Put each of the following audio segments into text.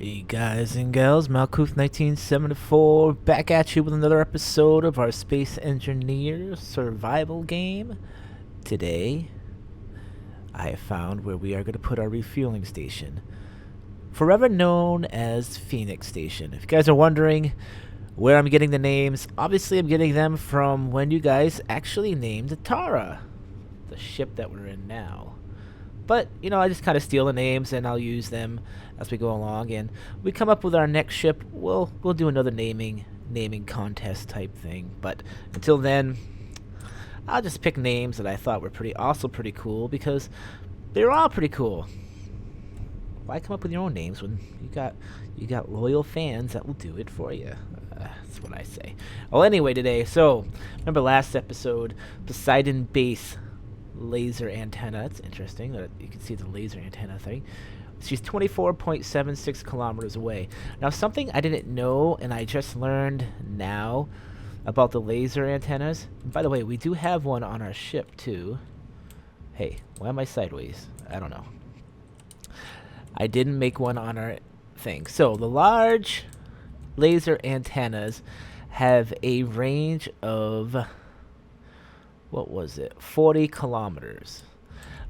Hey guys and gals, Malkuth1974 back at you with another episode of our Space Engineer survival game. Today, I have found where we are going to put our refueling station, forever known as Phoenix Station. If you guys are wondering where I'm getting the names, obviously I'm getting them from when you guys actually named Tara, the ship that we're in now. But, you know, I just kind of steal the names and I'll use them as we go along. And we come up with our next ship, we'll do another naming contest type thing. But until then, I'll just pick names that I thought were pretty cool because they're all pretty cool. Why come up with your own names when you got loyal fans that will do it for you? That's what I say. Well, anyway, today, so remember last episode, Poseidon Base laser antenna. It's interesting that you can see the laser antenna thing. She's 24.76 kilometers away. Now, something I didn't know and I just learned now about the laser antennas. And by the way, we do have one on our ship too. Hey, why am I sideways? I don't know. I didn't make one on our thing. So the large laser antennas have a range of, what was it, 40 kilometers.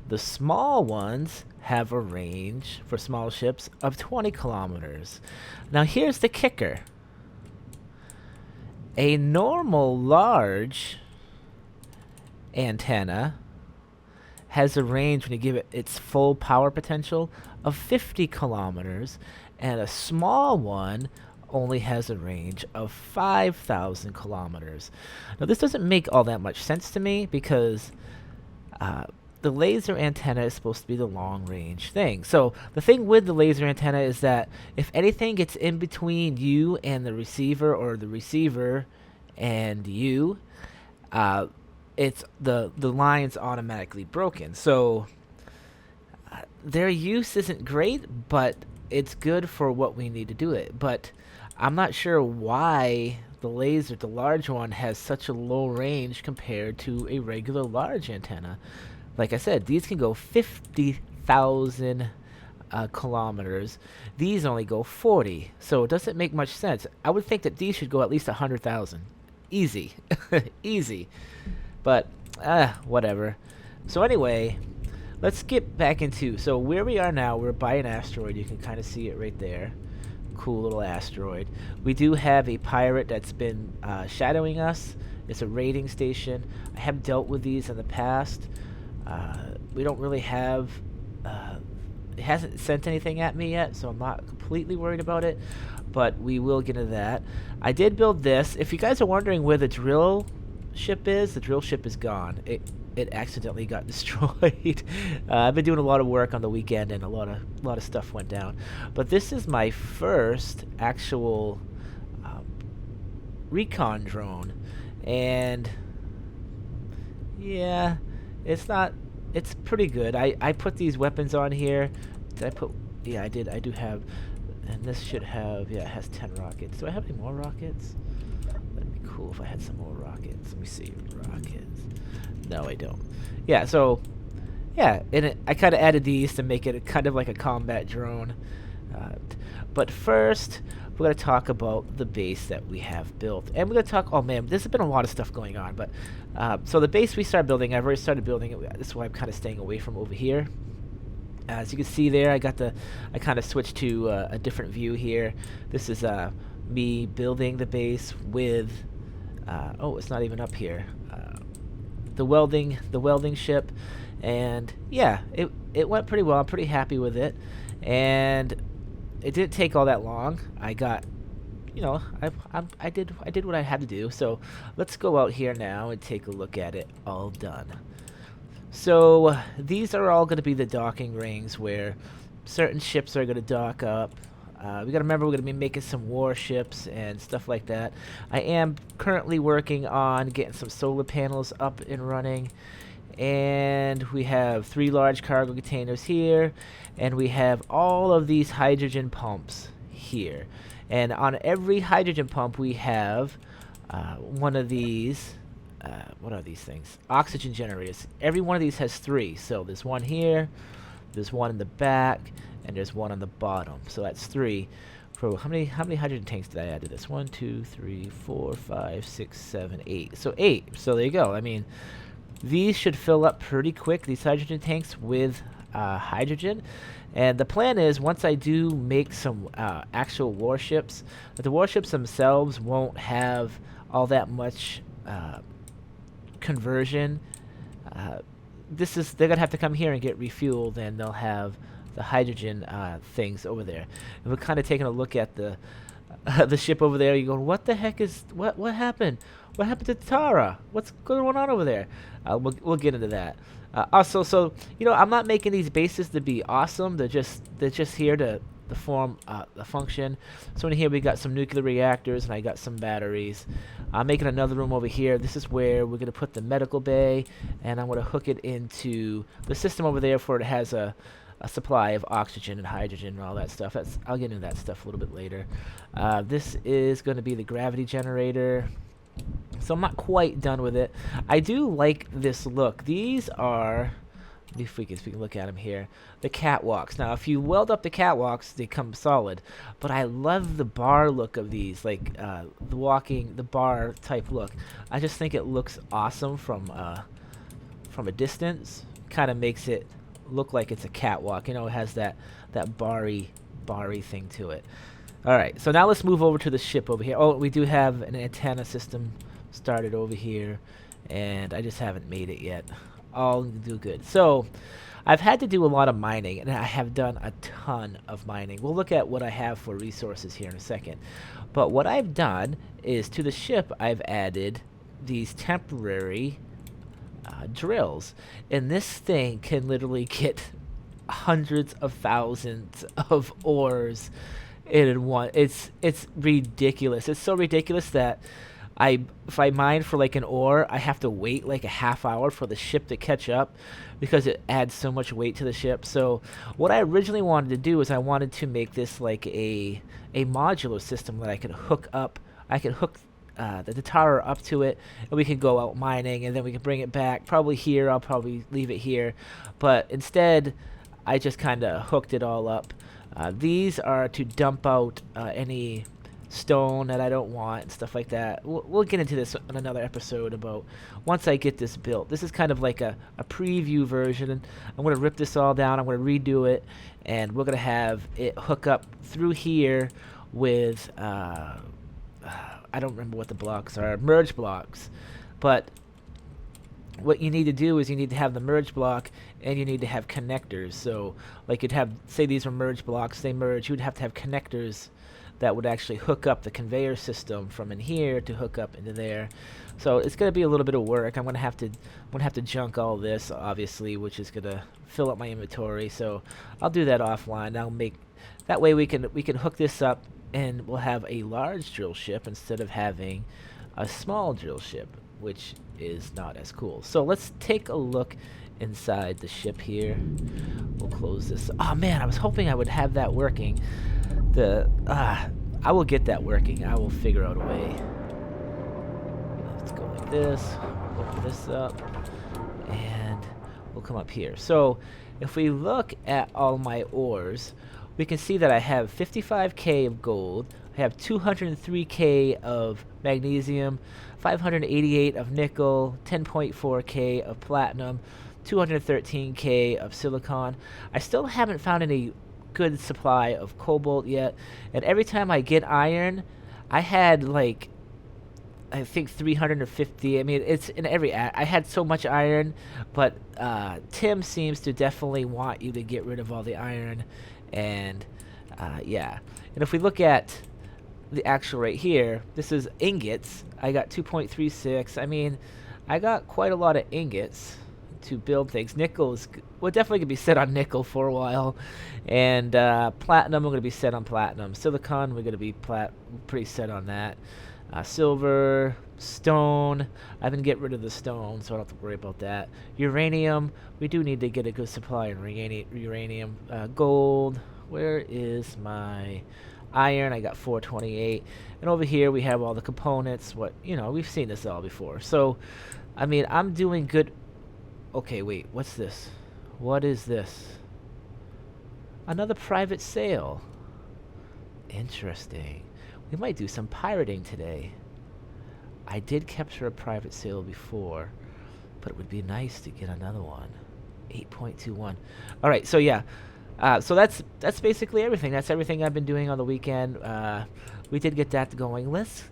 The small ones have a range for small ships of 20 kilometers. Now here's the kicker. A normal large antenna has a range, when you give it its full power potential, of 50 kilometers, and a small one only has a range of 5,000 kilometers. Now this doesn't make all that much sense to me because the laser antenna is supposed to be the long range thing. So the thing with the laser antenna is that if anything gets in between you and the receiver, or the receiver and you, it's the line's automatically broken. So their use isn't great, but it's good for what we need to do it. But I'm not sure why the large one, has such a low range compared to a regular large antenna. Like I said, these can go 50,000 kilometers. These only go 40, so it doesn't make much sense. I would think that these should go at least 100,000. Easy. Easy. But, whatever. So anyway, let's get back into, so where we are now, we're by an asteroid. You can kind of see it right there. Cool little asteroid. We do have a pirate that's been shadowing us. It's a raiding station. I have dealt with these in the past. We don't really have, it hasn't sent anything at me yet, so I'm not completely worried about it, but we will get into that. I did build this. If you guys are wondering where the drill ship is, the drill ship is gone. It accidentally got destroyed. I've been doing a lot of work on the weekend, and a lot of stuff went down. But this is my first actual Recon drone, and yeah, it's pretty good. I put these weapons on here. Did I put? Yeah, I did. I do have, and this should have. Yeah, it has 10 rockets. Do I have any more rockets? That'd be cool if I had some more rockets. Let me see. Rockets. No, I don't. Yeah, so, yeah, and I kind of added these to make it kind of like a combat drone. But first, we're going to talk about the base that we have built. And we're going to talk, oh man, there's been a lot of stuff going on. But so the base we started building, I've already started building it. This is why I'm kind of staying away from over here. As you can see there, I kind of switched to a different view here. This is me building the base with, oh, it's not even up here. The welding ship, and yeah, it went pretty well. I'm pretty happy with it, and it didn't take all that long. I got, you know, I did what I had to do. So let's go out here now and take a look at it all done. So these are all going to be the docking rings where certain ships are going to dock up. We got to remember we're going to be making some warships and stuff like that. I am currently working on getting some solar panels up and running. And we have 3 large cargo containers here. And we have all of these hydrogen pumps here. And on every hydrogen pump we have one of these. What are these things? Oxygen generators. Every one of these has 3. So there's one here. There's one in the back. and there's one on the bottom. So that's 3. For how many hydrogen tanks did I add to this? 1, 2, 3, 4, 5, 6, 7, 8. So 8. So there you go. I mean, these should fill up pretty quick, these hydrogen tanks, with hydrogen. And the plan is, once I do make some actual warships, that the warships themselves won't have all that much conversion. They're gonna have to come here and get refueled, and they'll have the hydrogen things over there. And we're kind of taking a look at the the ship over there. You go, what the heck is what happened? What happened to Tara? What's going on over there? We'll get into that. Also, so I'm not making these bases to be awesome. They're just here to form the function. So in here we got some nuclear reactors, and I got some batteries. I'm making another room over here. This is where we're gonna put the medical bay, and I'm gonna hook it into the system over there, for it has a supply of oxygen and hydrogen and all that stuff. I'll get into that stuff a little bit later. This is going to be the gravity generator. So I'm not quite done with it. I do like this look. These are, if we can look at them here, the catwalks. Now, if you weld up the catwalks, they come solid. But I love the bar look of these, like the bar type look. I just think it looks awesome from a distance. Kind of makes it look like it's a catwalk. It has that barry thing to it. All right, so now let's move over to the ship over here. Oh, we do have an antenna system started over here, and I just haven't made it yet. I'll do good. So I've had to do a lot of mining, and I have done a ton of mining. We'll look at what I have for resources here in a second. But what I've done is, to the ship, I've added these temporary drills, and this thing can literally get hundreds of thousands of ores in one. It's ridiculous. It's so ridiculous that if I mine for like an ore, I have to wait like a half hour for the ship to catch up, because it adds so much weight to the ship. So what I originally wanted to do is I wanted to make this like a modular system that I could hook up. I could hook the Tara up to it, and we can go out mining, and then we can bring it back. Probably here, I'll probably leave it here, but instead I just kind of hooked it all up. These are to dump out any stone that I don't want and stuff like that. We'll get into this on another episode about once I get this built. This is kind of like a preview version, and I'm going to rip this all down. I'm going to redo it, and we're going to have it hook up through here with I don't remember what the blocks are, merge blocks. But what you need to do is you need to have the merge block, and you need to have connectors. So like you'd have, say these were merge blocks, they merge, you'd have to have connectors that would actually hook up the conveyor system from in here to hook up into there. So it's going to be a little bit of work. I'm going to have to junk all this, obviously, which is going to fill up my inventory. So I'll do that offline. That way we can hook this up, and we'll have a large drill ship instead of having a small drill ship, which is not as cool. So let's take a look inside the ship here. We'll close this. Oh man, I was hoping I would have that working. I will get that working. I will figure out a way. Let's go like this. Open this up, and we'll come up here. So if we look at all my ores, we can see that I have 55k of gold, I have 203k of magnesium, 588 of nickel, 10.4k of platinum, 213k of silicon. I still haven't found any good supply of cobalt yet, and every time I get iron, I had like, I think 350. I mean, it's in every I had so much iron, but Tim seems to definitely want you to get rid of all the iron. And yeah, and if we look at the actual right here, this is ingots. I got 2.36. I mean, I got quite a lot of ingots to build things. Nickel is, we're definitely gonna be set on nickel for a while, and platinum, we're gonna be set on platinum. Silicon, we're gonna be pretty set on that. Silver, stone, I've been getting rid of the stone, so I don't have to worry about that. Uranium, we do need to get a good supply of uranium. Gold, where is my iron? I got 428. And over here we have all the components. We've seen this all before. So, I mean, I'm doing good. Okay, wait, what's this? What is this? Another private sale. Interesting. We might do some pirating today. I did capture a private sale before, but it would be nice to get another one. 8.21. All right, so yeah. So that's basically everything. That's everything I've been doing on the weekend. We did get that going. Let's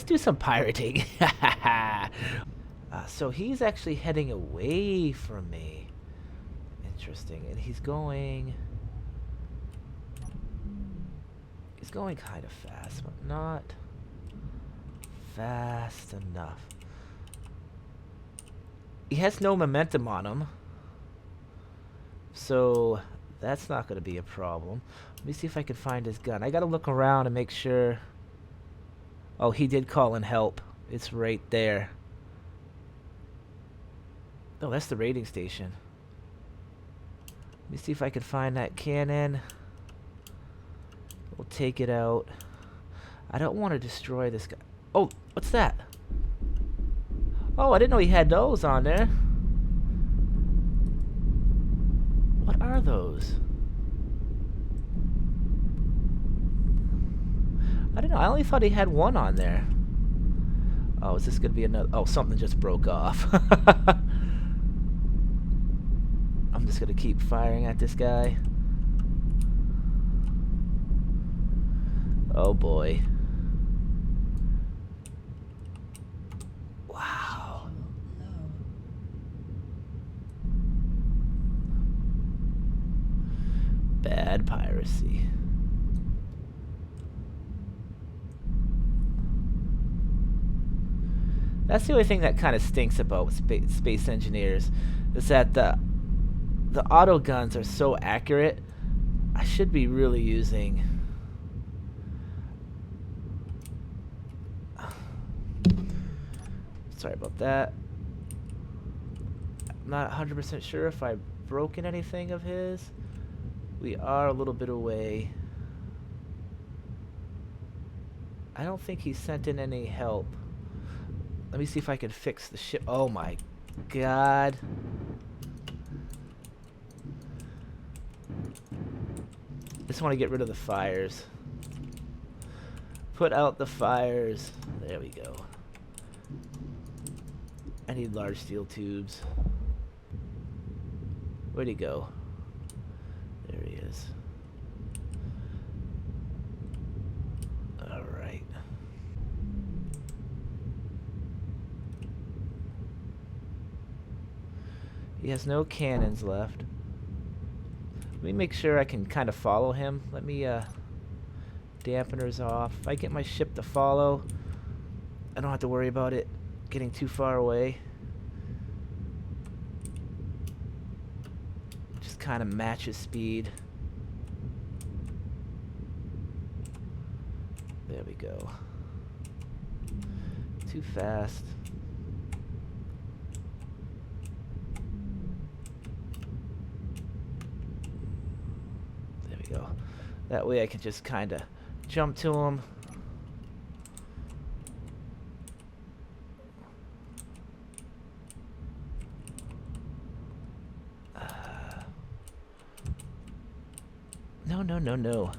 do some pirating. So he's actually heading away from me. Interesting. And he's going kind of fast, but not fast enough. He has no momentum on him, so that's not going to be a problem. Let me see if I can find his gun. I got to look around and make sure. Oh, he did call in help. It's right there. Oh, that's the raiding station. Let me see if I can find that cannon. We'll take it out. I don't want to destroy this guy. Oh, what's that? Oh, I didn't know he had those on there. What are those? I don't know. I only thought he had one on there. Oh, is this going to be another? Oh, something just broke off. I'm just going to keep firing at this guy. Oh, boy. Wow. Bad piracy. That's the only thing that kind of stinks about space engineers, is that the auto guns are so accurate. I should be really using. Sorry about that. I'm not 100% sure if I've broken anything of his. We are a little bit away. I don't think he sent in any help. Let me see if I can fix the ship. Oh my god. Just want to get rid of the fires. Put out the fires. There we go. I need large steel tubes. Where'd he go? There he is. Alright. He has no cannons left. Let me make sure I can kind of follow him. Let me, dampeners off. If I get my ship to follow, I don't have to worry about it getting too far away. Just kind of match his speed. There we go. Too fast. There we go. That way I can just kind of jump to him. No.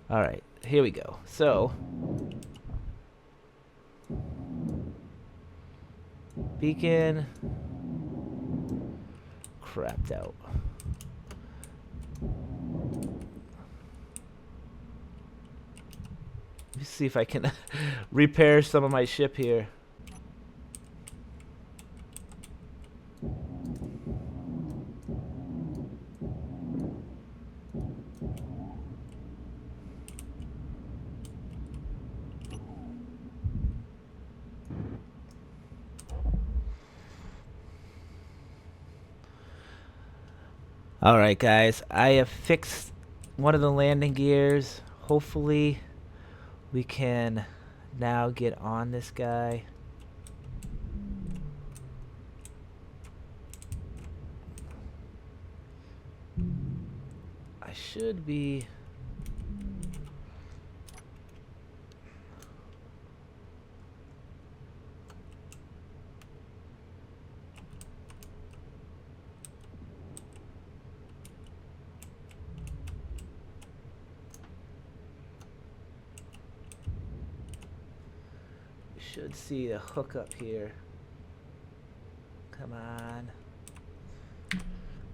Alright, here we go. So, beacon crapped out. Let me see if I can repair some of my ship here. Alright guys, I have fixed one of the landing gears. Hopefully we can now get on this guy. I should be... should see a hook up here. Come on.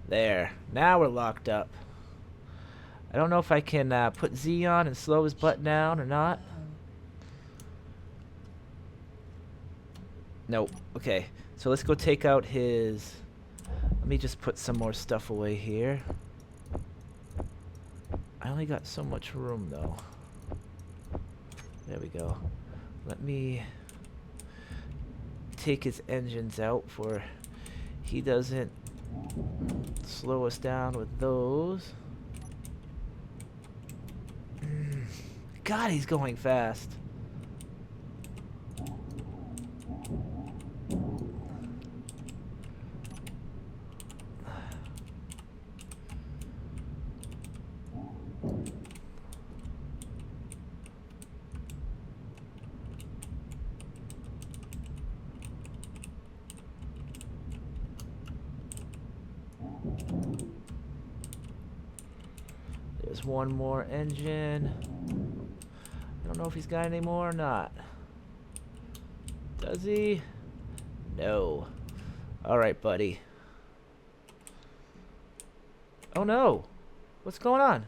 There. Now we're locked up. I don't know if I can put Z on and slow his butt down or not. Nope. Okay. So let's go take out his... Let me just put some more stuff away here. I only got so much room, though. There we go. Let me take his engines out for he doesn't slow us down with those. God, he's going fast. There's one more engine. I don't know if he's got any more or not. Does he? No. Alright, buddy. Oh no! What's going on?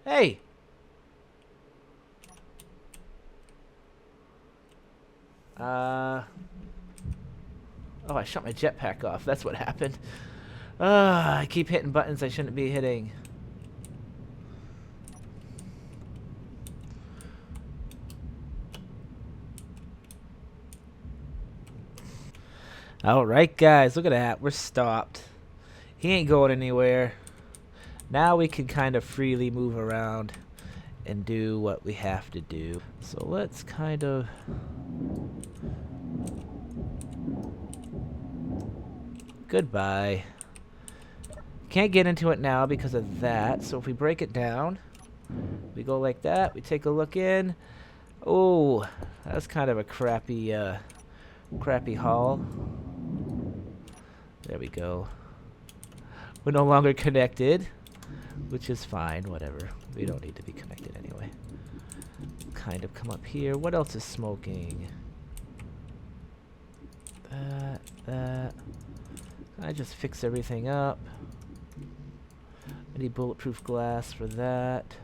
Hey! Oh, I shut my jetpack off. That's what happened. I keep hitting buttons I shouldn't be hitting. Alright guys, look at that. We're stopped. He ain't going anywhere. Now we can kind of freely move around and do what we have to do. So let's kind of... Goodbye. Can't get into it now because of that. So if we break it down, we go like that. We take a look in. Oh, that's kind of a crappy haul. There we go. We're no longer connected, which is fine. Whatever. We don't need to be connected anyway. Kind of come up here. What else is smoking? That. I just fix everything up. I need bulletproof glass for that.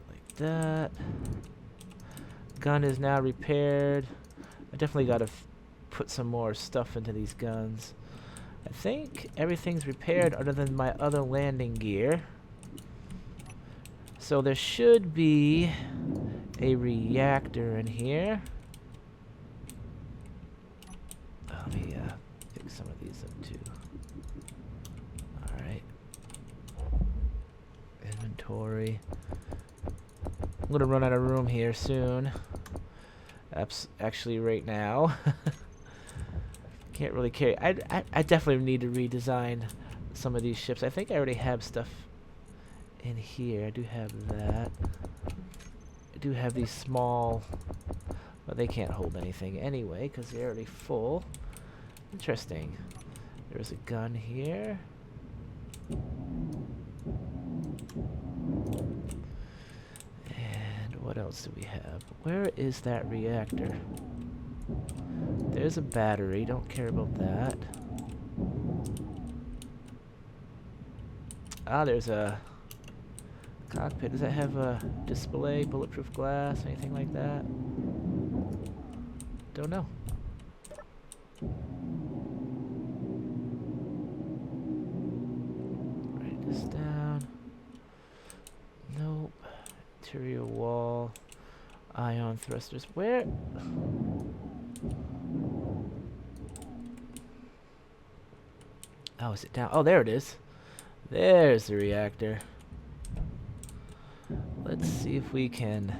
Like that. Gun is now repaired. I definitely got to put some more stuff into these guns. I think everything's repaired other than my other landing gear. So there should be a reactor in here. Let me fix some of these up too. Alright. Inventory. I'm gonna run out of room here soon. Actually right now. Can't really carry. I definitely need to redesign some of these ships. I think I already have stuff in here. I do have that. I do have these small, but they can't hold anything anyway because they're already full. Interesting. There's a gun here. And what else do we have? Where is that reactor? There's a battery. Don't care about that. Ah, there's a cockpit. Does that have a display, bulletproof glass, anything like that? Don't know. Write this down. Nope. Interior wall. Ion thrusters. Where? Oh, is it down? Oh, there it is. There's the reactor. Let's see if we can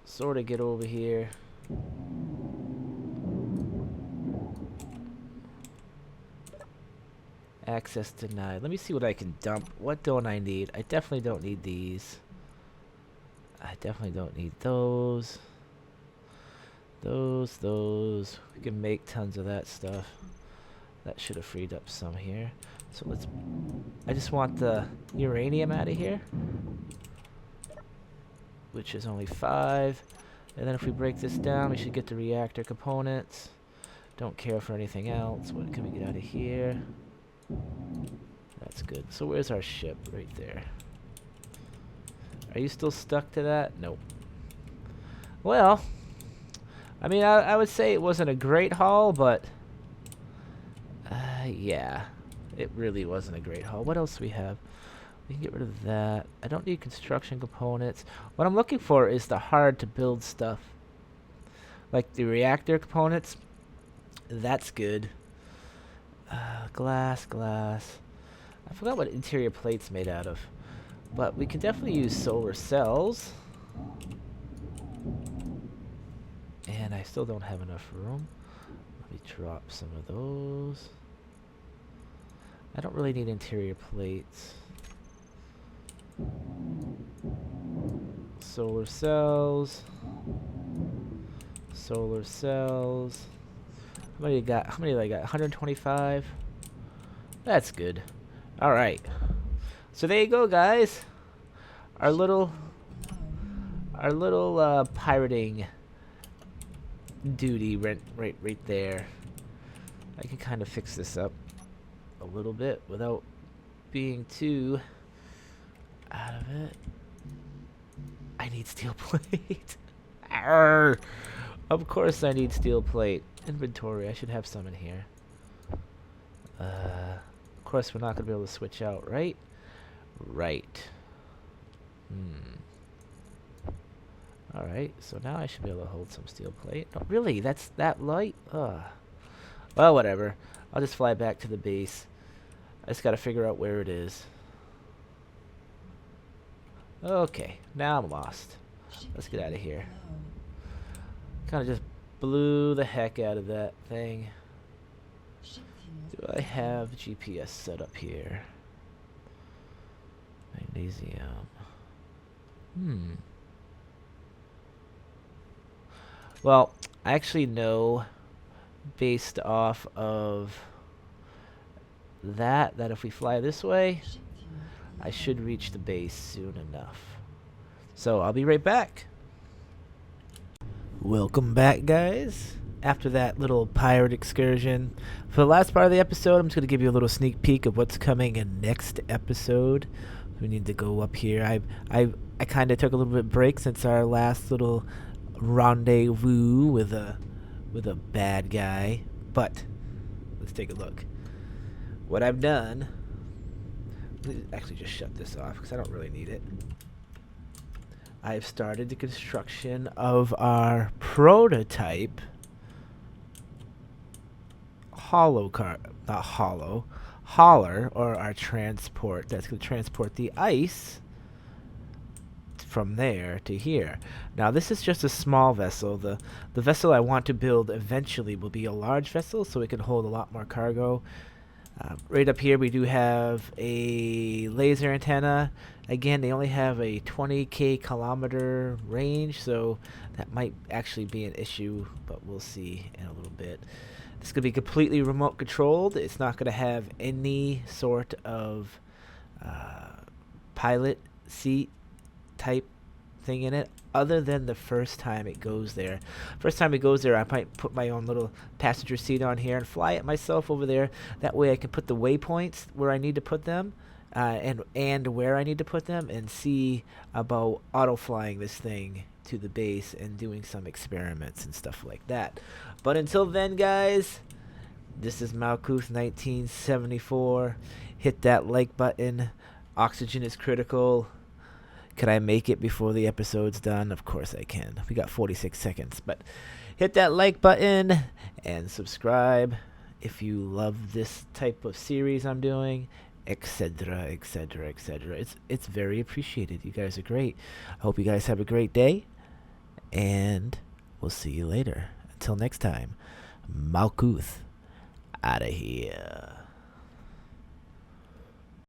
sort of get over here. Access denied. Let me see what I can dump. What don't I need? I definitely don't need these. I definitely don't need those. Those. We can make tons of that stuff. That should have freed up some here. So let's... I just want the uranium out of here. which is only 5. And then if we break this down, we should get the reactor components. Don't care for anything else. What can we get out of here? That's good. So where's our ship? Right there. Are you still stuck to that? Nope. Well, I mean, I would say it wasn't a great haul, but yeah, it really wasn't a great haul. What else do we have? We can get rid of that. I don't need construction components. What I'm looking for is the hard to build stuff. Like the reactor components. That's good. Glass. I forgot what interior plate's made out of. But we can definitely use solar cells. And I still don't have enough room. Let me drop some of those. I don't really need interior plates. Solar cells. Solar cells. How many got? How many did I got? 125. That's good. All right. So there you go, guys. Our little pirating duty right there. I can kind of fix this up a little bit without being too out of it. I need steel plate. Arr! Of course I need steel plate. Inventory, I should have some in here. Of course we're not going to be able to switch out, right? Right. Alright, so now I should be able to hold some steel plate. Oh, really? That's that light? Ugh. Well, whatever. I'll just fly back to the base. I just got to figure out where it is. Okay, now I'm lost. Let's get out of here. Kind of just blew the heck out of that thing. Do I have GPS set up here? Magnesium. Well, I actually know, based off of that if we fly this way, I should reach the base soon enough. So I'll be right back. Welcome back, guys. After that little pirate excursion, for the last part of the episode, I'm just going to give you a little sneak peek of what's coming in next episode. We need to go up here. I kind of took a little bit of break since our last little rendezvous with a bad guy, but let's take a look. What I've done, let me actually just shut this off because I don't really need it. I've started the construction of our prototype hauler, or our transport that's going to transport the ice from there to here. Now this is just a small vessel. The vessel I want to build eventually will be a large vessel, so it can hold a lot more cargo. Right up here we do have a laser antenna. Again, they only have a 20k kilometer range, so that might actually be an issue, but we'll see in a little bit. It's going to be completely remote controlled. It's not going to have any sort of pilot seat type thing in it, other than the first time it goes there. First time it goes there, I might put my own little passenger seat on here and fly it myself over there. That way I can put the waypoints where I need to put them, and where I need to put them, and see about auto flying this thing to the base and doing some experiments and stuff like that. But until then, guys, this is Malkuths 1974. Hit that like button. Oxygen is critical. Can I make it before the episode's done? Of course I can. We got 46 seconds. But hit that like button and subscribe if you love this type of series I'm doing, etc., etc., etc. It's very appreciated. You guys are great. I hope you guys have a great day, and we'll see you later. Until next time, Malkuth, out of here.